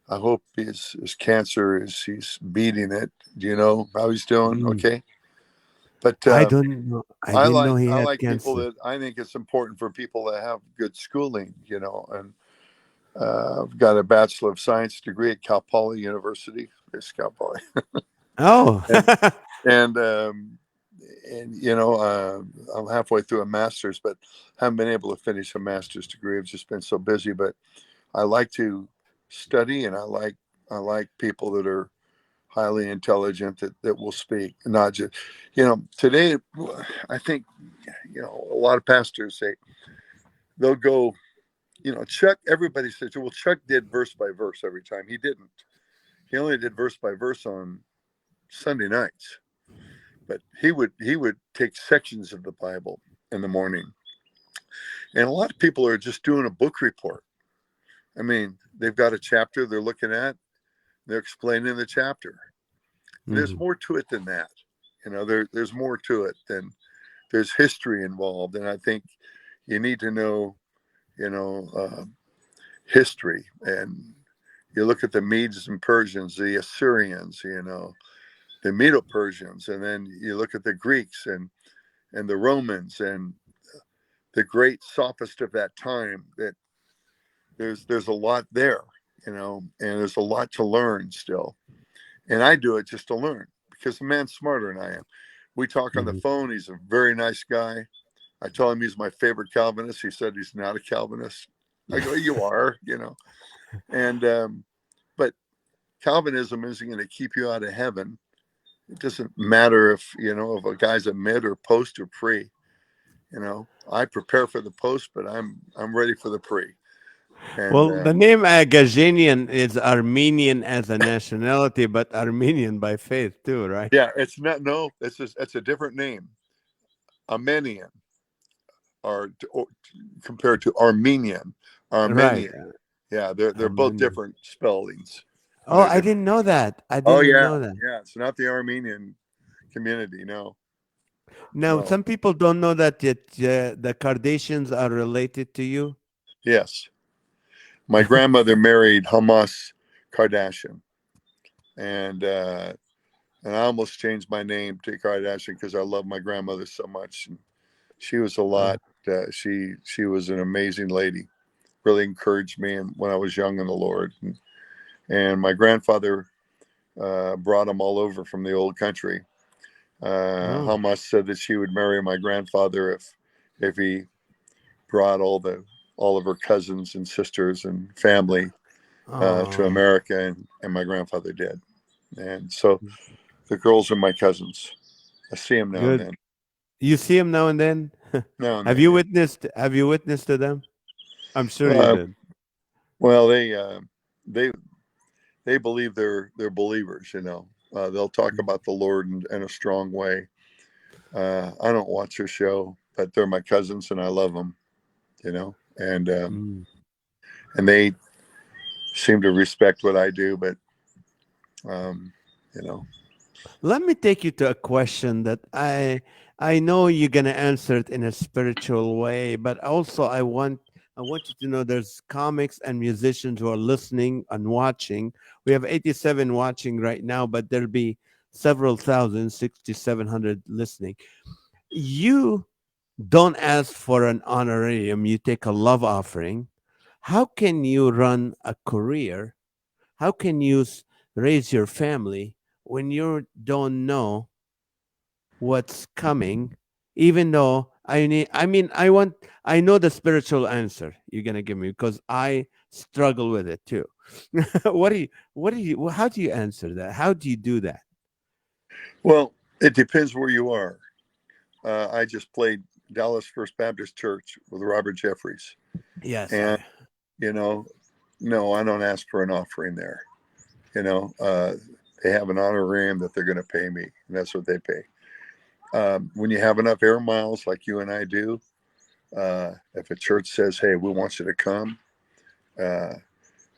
I hope his cancer is he's beating it. Do you know how he's doing? Mm. Okay, but I don't know. I didn't know he I had like people cancer. that I think it's important for people that have good schooling. And I've got a Bachelor of Science degree at Cal Poly University. It's Cal Poly, Oh. and and I'm halfway through a master's, but haven't been able to finish a master's degree. I've just been so busy. But I like to study, and I like people that are highly intelligent that will speak, not just today. I think a lot of pastors say they'll go. Chuck. Everybody says, well, Chuck did verse by verse every time. He didn't. He only did verse by verse on Sunday nights, but he would take sections of the Bible in the morning. And a lot of people are just doing a book report. I mean, they've got a chapter they're looking at, they're explaining the chapter. And there's Mhm. more to it than that. There's more to it than there's history involved. And I think you need to know, you know, uh, history. And you look at the Medes and Persians, the Assyrians, the Medo-Persians, and then you look at the Greeks and the Romans and the great sophist of that time. That there's a lot there, and there's a lot to learn still. And I do it just to learn because the man's smarter than I am. We talk on the Mhm. phone. He's a very nice guy. I tell him he's my favorite Calvinist. He said he's not a Calvinist. I go, you are. And but Calvinism isn't going to keep you out of heaven. It doesn't matter if a guy's a mid or post or pre. I prepare for the post, but I'm ready for the pre. And Well, the name Agajanian is Armenian as a nationality, but Armenian by faith too, right? yeah, it's not no. It's a different name. Armenian or compared to Armenian. Right. Armenian. Yeah, they're both Armenian. different spellings, and Oh, they're I different. didn't know that. I Oh didn't yeah, know that. yeah. It's not the Armenian community. No, Now, no. some people don't know that the Kardashians are related to you. Yes, my grandmother married Hamas Kardashian, and uh, and I almost changed my name to Kardashian because I love my grandmother so much. And she was a Uh, lot. She was an amazing lady. Really encouraged me, and when I was young in the Lord, and my grandfather brought them all over from the old country. oh, Hamas said that she would marry my grandfather if he brought all of her cousins and sisters and family to oh, America, and my grandfather did. And so the girls are my cousins. I see them now and good. then. You see them now and then. Now and Have then, you yeah. witnessed? Have you witnessed to them? I'm sure you Uh, did. well, they they believe they're believers. They'll talk about the Lord in a strong way. I don't watch their show, but they're my cousins, and I love them. And Mm. and they seem to respect what I do, but um, you know, Let me take you to a question that I know you're gonna answer it in a spiritual way, but also I want you to know there's comics and musicians who are listening and watching. We have 87 watching right now, but there'll be several thousand, 6,700 listening. You don't ask for an honorarium, you take a love offering. How can you run a career? How can you raise your family when you don't know what's coming? Even though I know the spiritual answer you're gonna give me because I struggle with it too. How do you answer that? How do you do that? well, it depends where you are. I just played Dallas First Baptist Church with Robert Jeffries, Yes, and I. you know, no, I don't ask for an offering there. You know, uh, they have an honorarium that they're going to pay me, and that's what they pay. When you have enough air miles like you and I do, if a church says, "Hey, we want you to come," uh,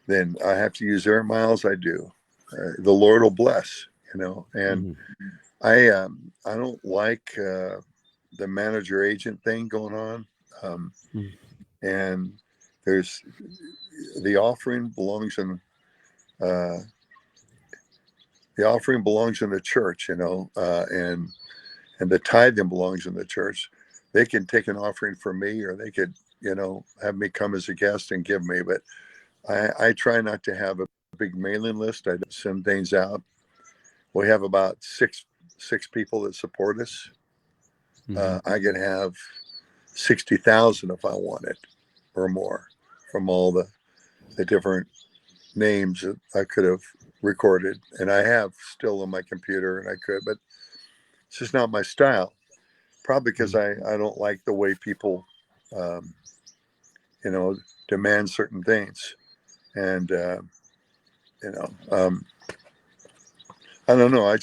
then I have to use air miles. I do. The Lord will bless. And Mhm. I don't like the manager agent thing going on. Um, Mm. and there's the offering belongs in uh, the offering belongs in the church, and the tithing belongs in the church. They can take an offering from me, or they could, have me come as a guest and give me. But I try not to have a big mailing list. I don't send things out. We have about six people that support us. Mhm. I could have 60,000 if I wanted, or more, from all the different names that I could have recorded, and I have still on my computer, and I could, but it's just not my style. Probably because Mm. I don't like the way people, um, you know, demand certain things, and you know, um, I don't know. I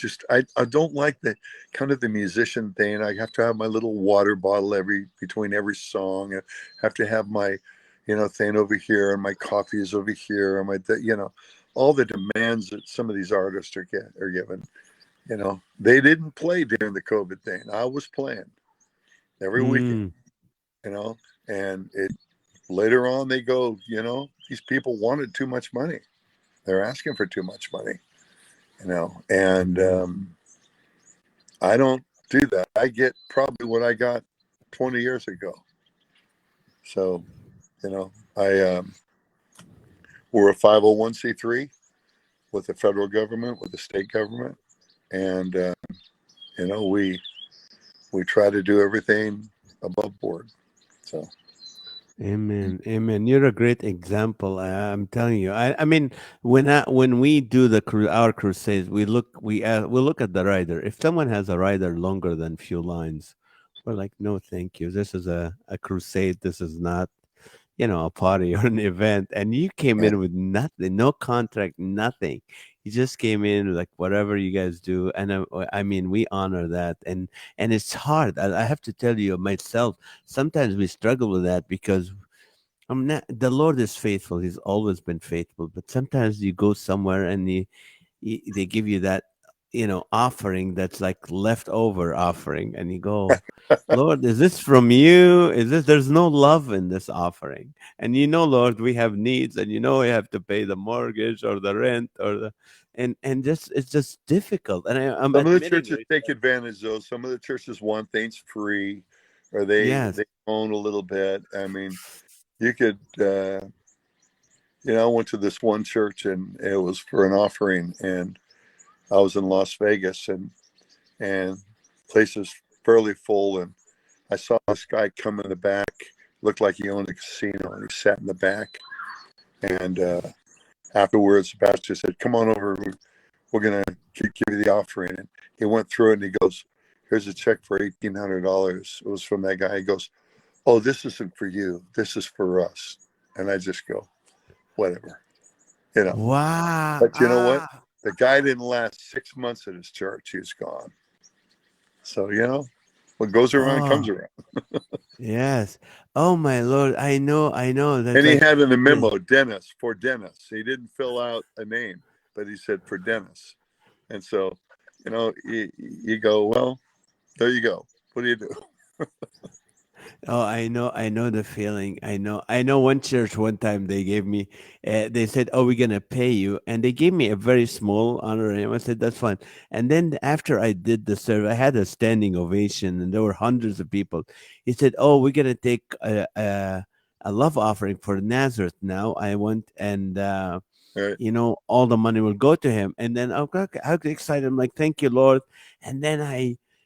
don't like the kind of the musician thing. I have to have my little water bottle between every song. I have to have my, thing over here, and my coffee is over here, and all the demands that some of these artists are given. They didn't play during the COVID thing. I was playing every weekend. Mm. You know, and it later on they go, these people wanted too much money. They're asking for too much money. And Amen. I don't do that. I get probably what I got 20 years ago. So, I we're a 501c3 with the federal government, with the state government, and we try to do everything above board. So, Amen. Amen. You're a great example. I'm telling you. I mean, when we do our crusades, we look at the rider. If someone has a rider longer than few lines, we're like, no, thank you. This is a crusade. This is not, a party or an event. And you came yeah. in with nothing, no contract, nothing. You just came in like whatever you guys do, and I mean, we honor that, and it's hard. I have to tell you myself. Sometimes we struggle with that because I'm not. The Lord is faithful. He's always been faithful. But sometimes you go somewhere and they give you that, offering that's like leftover offering, and you go, Lord, is this from you? Is this? There's no love in this offering, and Lord, we have needs, and we have to pay the mortgage or the rent or and just it's just difficult. And I'm Some of the admitting, churches take advantage, though. Some of the churches want things free, or yes. they own a little bit. I mean, you could, I went to this one church, and it was for an offering, and I was in Las Vegas, and place is fairly full, and I saw this guy come in the back, looked like he owned a casino, and he sat in the back, and afterwards, the pastor said, "Come on over. We're gonna give you the offering." And he went through it, and he goes, "Here's a check for $1,800." It was from that guy. He goes, "Oh, this isn't for you. This is for us." And I just go, "Whatever, you know." Wow. But you know what? The guy didn't last 6 months at his church. He was gone. So what goes around comes Oh. around. Yes. Oh my Lord. I know. That's And he like had in the the memo, Dennis, for Dennis. He didn't fill out a name, but he said for Dennis. And so, you go, well, there you go. What do you do? oh, I know the feeling. I know one church one time they gave me they said, "Oh, we're gonna pay you." And they gave me a very small honorarium. I said, "That's fine." And then after I did the service, I had a standing ovation and there were hundreds of people. He said, "Oh, we're gonna take a love offering for Nazareth now." I went and Right. all the money will go to him. And then I got how excited. I'm like, thank you, Lord. And then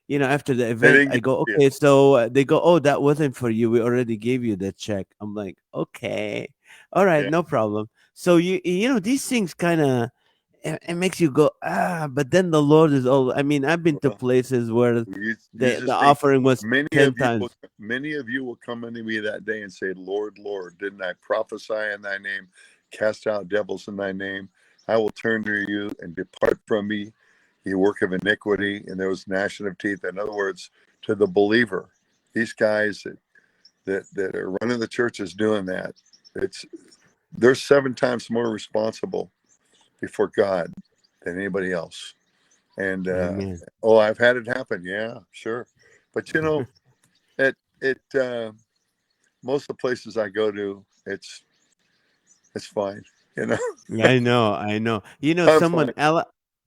after the They event, didn't I give go, it to you. okay, so they go, oh, that wasn't for you. We already gave you the check. I'm like, okay, all right, Yeah. no problem. So these things kind of it makes you go but then the Lord is all. I mean, I've been to Well, places where you the just think offering was many ten of you will times. many of you will come unto me that day and say, Lord, Lord, didn't I prophesy in thy name, cast out devils in thy name? I will turn to you and depart from me, you work of iniquity. And there was gnashing of teeth. In other words, to the believer, these guys that are running the churches doing that, it's they're 7 times more responsible before God than anybody else. And Amen. oh, I've had it happen. Yeah, sure. But it most of the places I go to, it's fine. You know, I know, I know. I'm fine.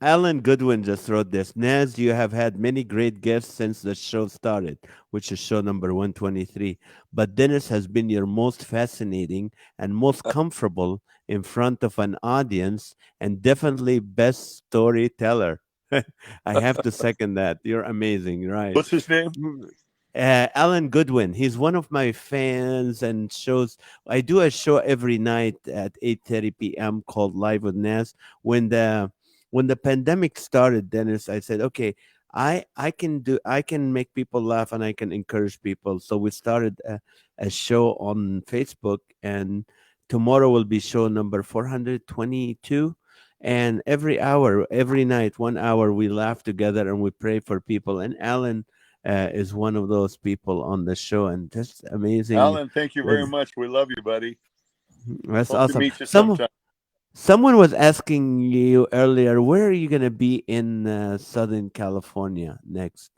Alan Goodwin just wrote this. Naz, you have had many great guests since the show started, which is show number 123. But Dennis has been your most fascinating and most comfortable in front of an audience, and definitely best storyteller. I have to second that. You're amazing, right? What's his name? Mm, Alan Goodwin. He's one of my fans and shows. I do a show every night at 8:30 p.m. called Live with Nas. When the pandemic started, Dennis, I said, okay, I can make people laugh and I can encourage people. So we started a show on Facebook, and tomorrow will be show number 422. And every hour, every night, 1 hour, we laugh together and we pray for people. And Alan is one of those people on the show, and just amazing. Alan, thank you very Was much. We love you, buddy. That's Hope to awesome. meet you sometime. Someone was asking you earlier, where are you gonna be in Southern California next?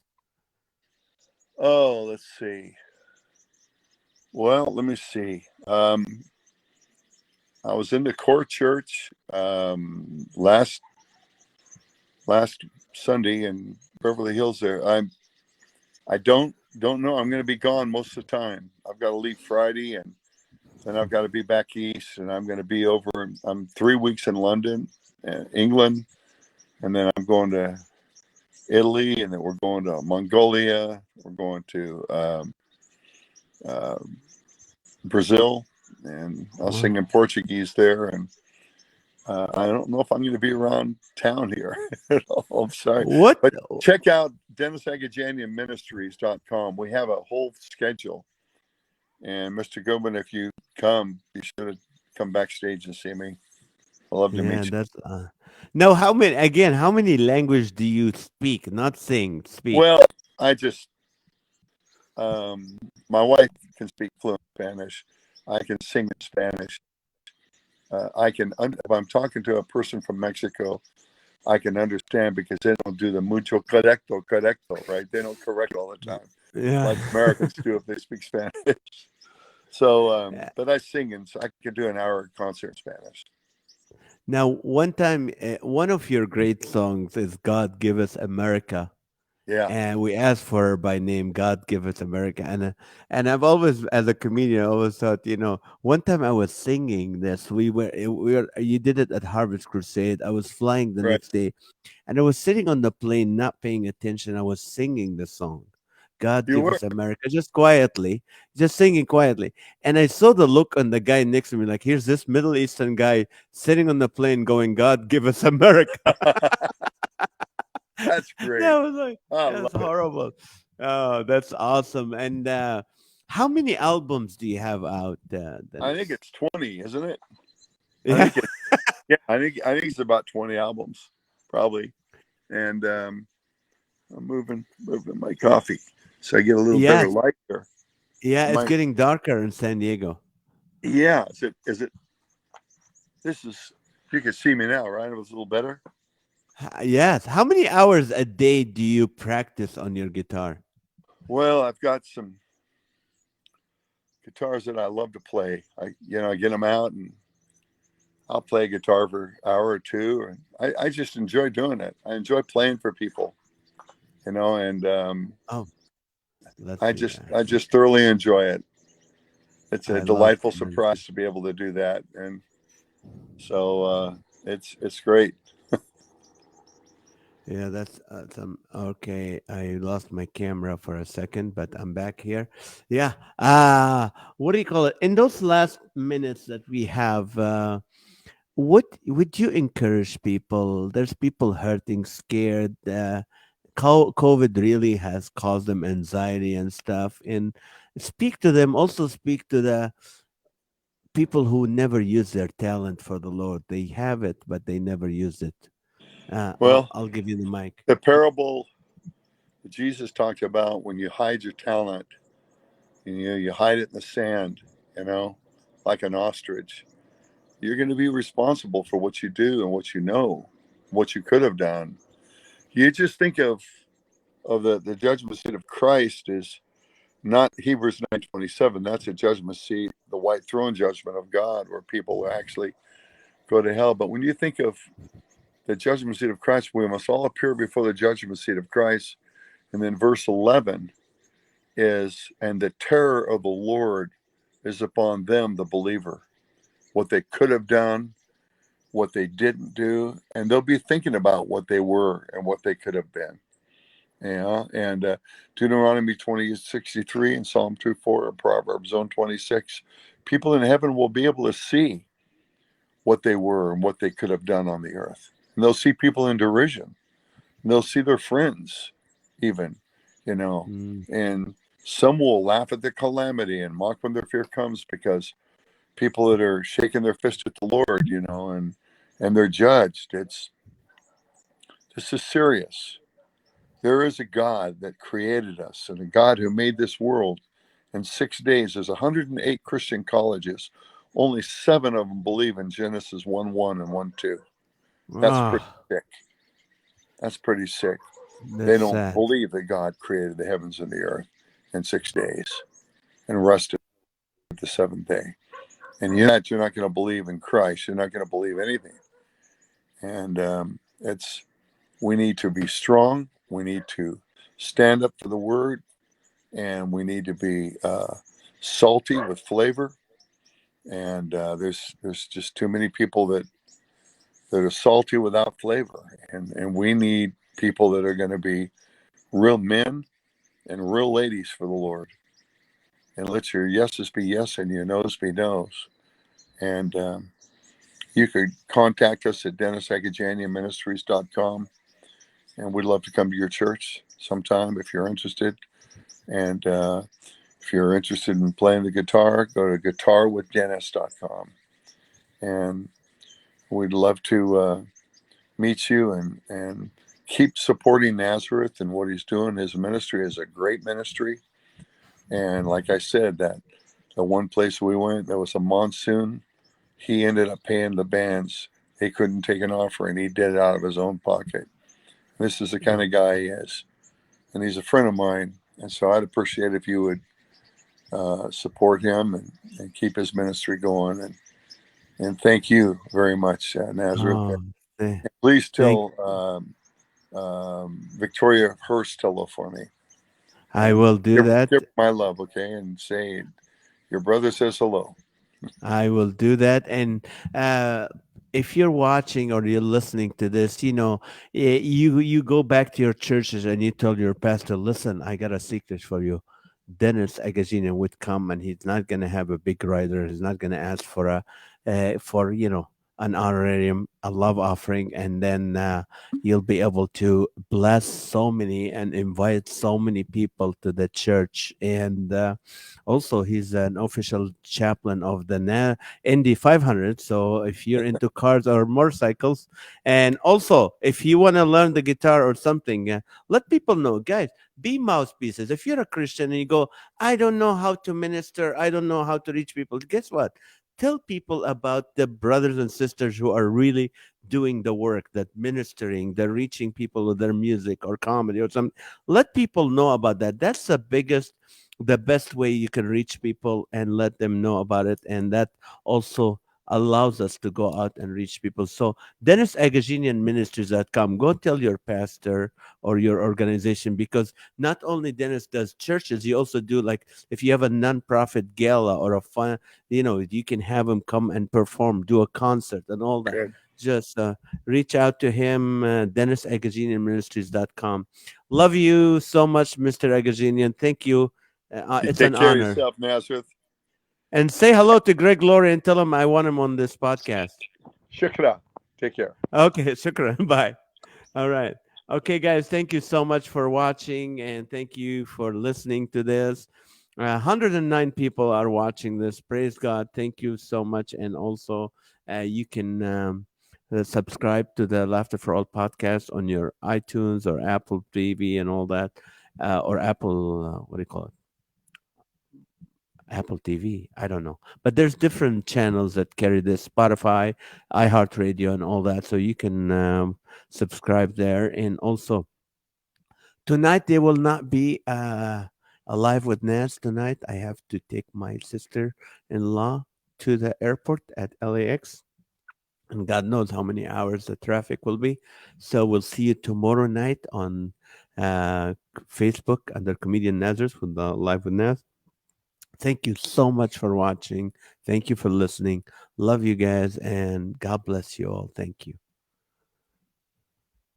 Oh, let's see. Well, let me see. I was in the core church last Sunday in Beverly Hills. There, I don't know. I'm going to be gone most of the time. I've got to leave Friday, and then I've got to be back east, and I'm going to be over. I'm 3 weeks in London, England, and then I'm going to Italy, and then we're going to Mongolia. We're going to uh, Brazil, and I'll Wow. sing in Portuguese there. And I don't know if I'm going to be around town here at all. I'm sorry. What? But check out DennisAgajanianMinistries.com. We have a whole schedule. And Mr. Goodman, if you come, you should come backstage and see me. I'd love to Yeah, meet that's no. How many language do you speak? Not sing, you. speak. Well, I just, my wife can speak fluent Spanish. I can sing in Spanish. If I'm talking to a person from Mexico, I can understand because they don't do the mucho correcto, right? They don't correct all the time Yeah. like Americans do if they speak Spanish. So, Yeah. but I sing, and so I could do an hour concert in Spanish. Now, one time, one of your great songs is "God Give Us America." Yeah, And we asked for her by name, God Give Us America. And I've always, as a comedian, I always thought, one time I was singing this. You did it at Harvest Crusade. I was flying the right. next day, and I was sitting on the plane, not paying attention. I was singing the song, God You Give were. Us America, just quietly, just singing quietly. And I saw the look on the guy next to me, like, here's this Middle Eastern guy sitting on the plane going, God Give Us America. That's great. That was like, I love that's it. horrible. Oh, that's awesome. And how many albums do you have out, I think Dennis? it's 20, isn't it? I Yeah, think it. Yeah, I think it's about 20 albums, probably. And I'm moving my coffee, so I get a little better yes, light here. yeah. It's My getting darker in San Diego. yeah. Is it? This is. You can see me now, right? It was a little better. Yes. How many hours a day do you practice on your guitar? Well, I've got some guitars that I love to play. I get them out and I'll play guitar for an hour or two, and I just enjoy doing it. I enjoy playing for people, and Oh, let's I see. just I just thoroughly enjoy it. It's a I love delightful surprise to be able to do that, and so it's great. Yeah, that's okay. I lost my camera for a second, but I'm back here. Yeah. What do you call it? In those last minutes that we have, what would you encourage people? There's people hurting, scared. COVID really has caused them anxiety and stuff. And speak to them. Also, speak to the people who never use their talent for the Lord. They have it, but they never use it. I'll Well, I'll give you the mic. the parable that Jesus talked about when you hide your talent, and you hide it in the sand, you know, like an ostrich. You're going to be responsible for what you do and what you know, what you could have done. You just think of the judgment seat of Christ is not Hebrews 9:27. That's a judgment seat, the white throne judgment of God, where people will actually go to hell. But when you think of the judgment seat of Christ, we must all appear before the judgment seat of Christ. And then verse 11 is, and the terror of the Lord is upon them, the believer, what they could have done, what they didn't do, and they'll be thinking about what they were and what they could have been. Yeah, and Deuteronomy 20:63 and Psalm 2:4 and Proverbs 26. People in heaven will be able to see what they were and what they could have done on the earth. And they'll see people in derision. And they'll see their friends, even, you know, Mm. and some will laugh at the calamity and mock when their fear comes, because people that are shaking their fist at the Lord, and they're judged. This is serious. There is a God that created us, and a God who made this world in 6 days. There's 108 Christian colleges. Only 7 of them believe in Genesis 1:1 and 1:2. That's pretty Ah, sick. That's pretty sick. They that's don't sad. believe that God created the heavens and the earth in 6 days and rested the seventh day. And you're not going to believe in Christ. You're not going to believe anything. And it's we need to be strong. We need to stand up for the word, and we need to be salty with flavor. And there's just too many people that are salty without flavor, and we need people that are going to be real men and real ladies for the Lord, and let your yeses be yes and your noes be noes. And you could contact us at DennisAgajanianMinistries.com, and we'd love to come to your church sometime if you're interested. And if you're interested in playing the guitar, go to guitarwithdennis.com. And we'd love to meet you, and keep supporting Nazareth and what he's doing. His ministry is a great ministry. And like I said, that the one place we went, there was a monsoon. He ended up paying the bands. He couldn't take an offering. He did it out of his own pocket. This is the kind of guy he is. And he's a friend of mine. And so I'd appreciate if you would support him, and keep his ministry going. And thank you very much, Nazareth. Oh, Please thank. tell Victoria Hurst hello for me, I and will do give that. her my love, okay? And say your brother says hello. I will do that. And uh, if you're watching or you're listening to this, you go back to your churches and you tell your pastor, "Listen, I got a secret for you. Dennis Agajanian would come, and he's not going to have a big rider. He's not going to ask for an honorarium, a love offering, and then you'll be able to bless so many and invite so many people to the church. And also, he's an official chaplain of the Indy 500. So if you're into cars or motorcycles, and also if you want to learn the guitar or something, let people know, guys. Be mouthpieces. If you're a Christian and you go, I don't know how to minister, I don't know how to reach people, guess what? Tell people about the brothers and sisters who are really doing the work, that ministering, they're reaching people with their music or comedy or something. Let people know about that. That's the best way you can reach people and let them know about it. And that also allows us to go out and reach people. So DennisAgajanianMinistries.com, go tell your pastor or your organization, because not only Dennis does churches, you also do, like, if you have a nonprofit gala or a fun, you can have him come and perform, do a concert and all that. Good. Just reach out to him, DennisAgajanianMinistries.com. Love you so much, Mr. Agajanian. Thank you. You It's take an care of honor. yourself, Nazareth. And say hello to Greg Laurie and tell him I want him on this podcast. Shukra. Take care. Okay, shukran. Bye. All right. Okay, guys, thank you so much for watching, and thank you for listening to this. 109 people are watching this. Praise God. Thank you so much. And also, you can subscribe to the Laughter for All podcast on your iTunes or Apple TV and all that, or Apple, what do you call it? Apple TV. I don't know, but there's different channels that carry this: Spotify, iHeartRadio, and all that. So you can subscribe there. And also tonight there will not be a live with Nas tonight. I have to take my sister-in-law to the airport at LAX, and God knows how many hours the traffic will be. So we'll see you tomorrow night on Facebook under Comedian Nazareth with the live with Nas. Thank you so much for watching. Thank you for listening. Love you guys, and God bless you all. Thank you.